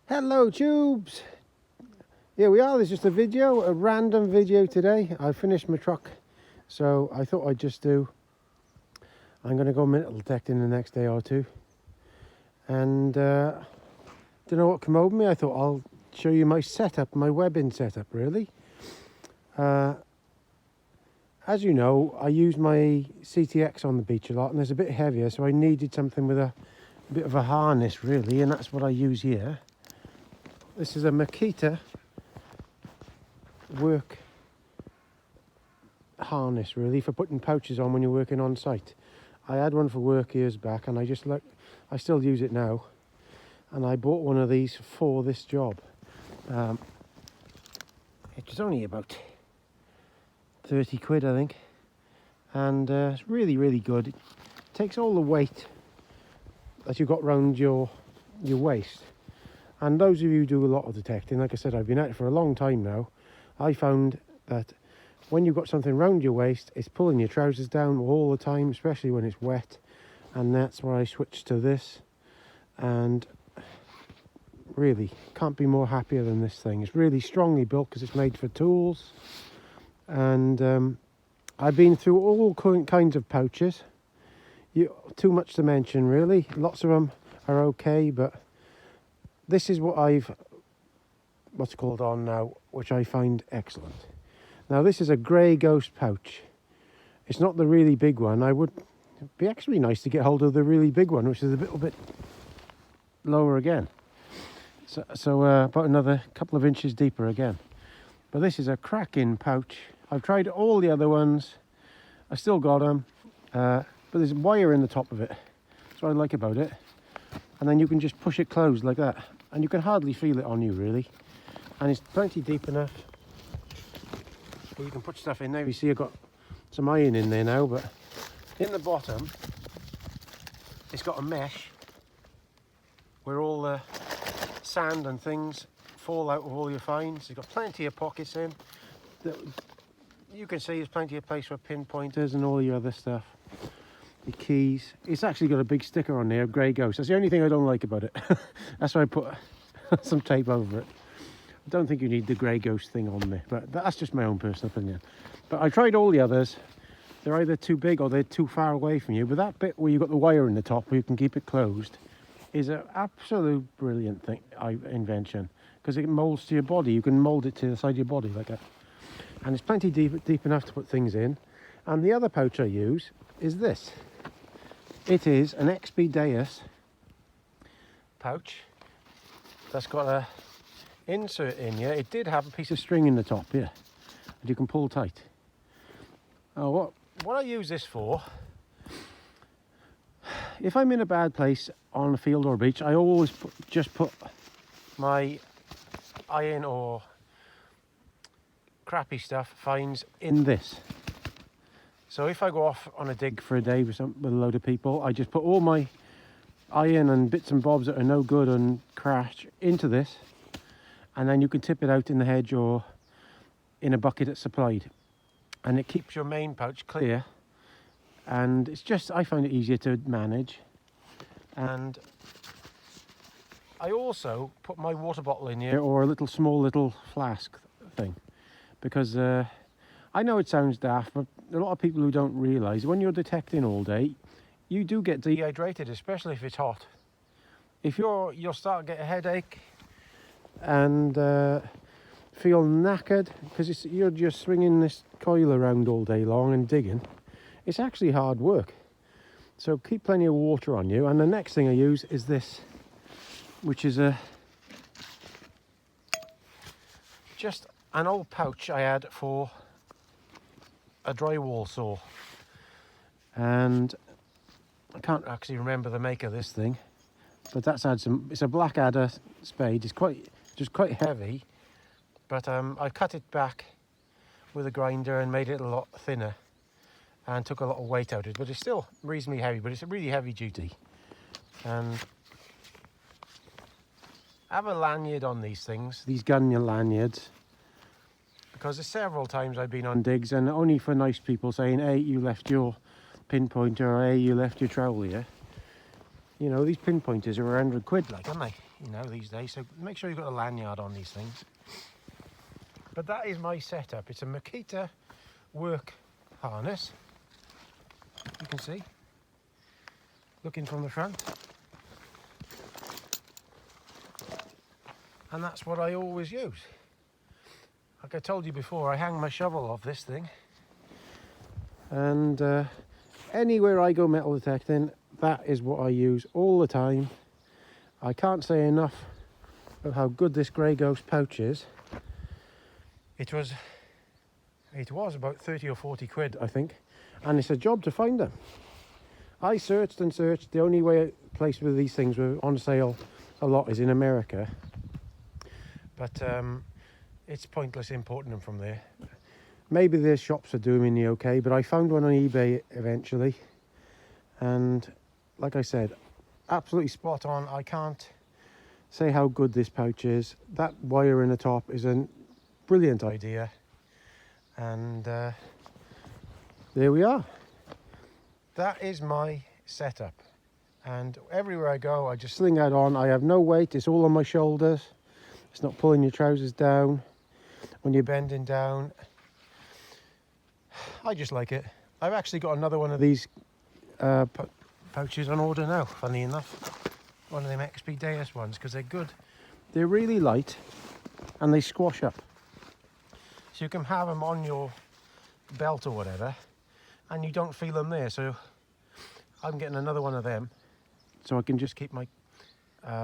Hello tubes! Here we are, there's just a random video today. I finished my truck, so I thought I'd just I'm going to go metal detecting the next day or two. And don't know what came over me, I thought I'll show you my setup, my webbing setup really. As you know, I use my CTX on the beach a lot and it's a bit heavier, so I needed something with a bit of a harness really, and that's what I use here. This is a Makita work harness really for putting pouches on when you're working on site. I had one for work years back and I still use it now, and I bought one of these for this job. It was only about 30 quid I think, and it's really good. It takes all the weight that you've got round your waist. And those of you who do a lot of detecting, like I said, I've been at it for a long time now. I found that when you've got something round your waist, it's pulling your trousers down all the time, especially when it's wet. And that's why I switched to this. And really, can't be more happier than this thing. It's really strongly built because it's made for tools. And I've been through all kinds of pouches. Too much to mention, really. Lots of them are okay, but this is what's called on now, which I find excellent. Now this is a Grey Ghost pouch. It's not the really big one. It'd be actually nice to get hold of the really big one, which is a little bit lower again. So about another couple of inches deeper again. But this is a cracking pouch. I've tried all the other ones. I still got them, but there's wire in the top of it. That's what I like about it. And then you can just push it closed like that, and you can hardly feel it on you really, and it's plenty deep enough where you can put stuff in there. You see I've got some iron in there now, but in the bottom it's got a mesh where all the sand and things fall out of all your finds. You've got plenty of pockets in. You can see there's plenty of place for pinpointers and all your other stuff. The keys. It's actually got a big sticker on there, Grey Ghost. That's the only thing I don't like about it. That's why I put some tape over it. I don't think you need the Grey Ghost thing on there, but that's just my own personal opinion. But I tried all the others. They're either too big or they're too far away from you. But that bit where you've got the wire in the top where you can keep it closed is an absolute brilliant invention, because it molds to your body. You can mold it to the side of your body like that. And it's plenty deep enough to put things in. And the other pouch I use is this. It is an Expeditous pouch that's got a insert in here. It did have a piece of string in the top here that you can pull tight. What I use this for, if I'm in a bad place on a field or a beach, I always just put my iron or crappy stuff finds in this. So if I go off on a dig for a day with a load of people, I just put all my iron and bits and bobs that are no good and crash into this, and then you can tip it out in the hedge or in a bucket that's supplied, and it keeps your main pouch clear. And it's just, I find it easier to manage. And I also put my water bottle in here, or a small little flask thing, because I know it sounds daft, but a lot of people who don't realise, when you're detecting all day, you do get dehydrated, especially if it's hot. If you'll start to get a headache and feel knackered, because you're just swinging this coil around all day long and digging. It's actually hard work. So keep plenty of water on you. And the next thing I use is this, which is just an old pouch I had for a drywall saw, and I can't actually remember the make of this thing, but that's had some. It's a Blackadder spade. It's quite heavy, but I cut it back with a grinder and made it a lot thinner and took a lot of weight out of it, but it's still reasonably heavy, but it's a really heavy duty. And I have a lanyard on these things, these gun lanyards, because there's several times I've been on digs, and only for nice people saying, hey, you left your pinpointer, or hey, you left your trowel here. You know, these pinpointers are 100 quid, like, aren't they? You know, these days. So make sure you've got a lanyard on these things. But that is my setup. It's a Makita work harness. You can see. Looking from the front. And that's what I always use. Like I told you before, I hang my shovel off this thing. And anywhere I go metal detecting, that is what I use all the time. I can't say enough of how good this Grey Ghost pouch is. It was about 30 or 40 quid, I think. And it's a job to find them. I searched and searched. The only place where these things were on sale a lot is in America. But it's pointless importing them from there. Maybe their shops are doing the okay, but I found one on eBay eventually. And like I said, absolutely spot on. I can't say how good this pouch is. That wire in the top is a brilliant idea. And there we are. That is my setup. And everywhere I go, I just sling that on. I have no weight. It's all on my shoulders. It's not pulling your trousers down when you're bending down. I just like it. I've actually got another one of these pouches on order now, funny enough. One of them XP Deus ones, because they're good. They're really light and they squash up. So you can have them on your belt or whatever and you don't feel them there. So I'm getting another one of them so I can just keep my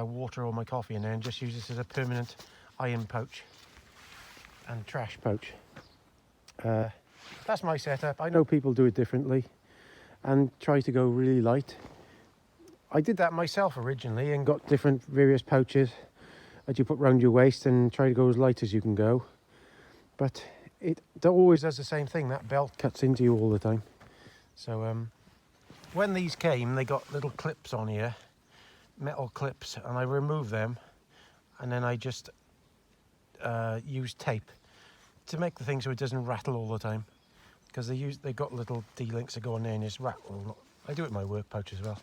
water or my coffee in there and just use this as a permanent iron pouch and trash pouch. That's my setup. I know people do it differently and try to go really light. I did that myself originally and got different various pouches that you put around your waist and try to go as light as you can go. But it always does the same thing. That belt cuts into you all the time. So when these came, they got little clips on here, metal clips, and I removed them and then I just used tape to make the thing so it doesn't rattle all the time, because they got little D-links that go on there and just rattle. I do it in my work pouch as well,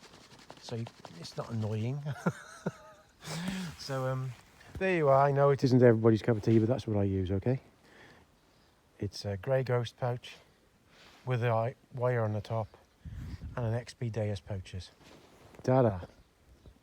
so it's not annoying. So there you are. I know it isn't everybody's cup of tea, but that's what I use. Okay, it's a Grey Ghost pouch with a wire on the top and an XP Deus pouches. Ta-da.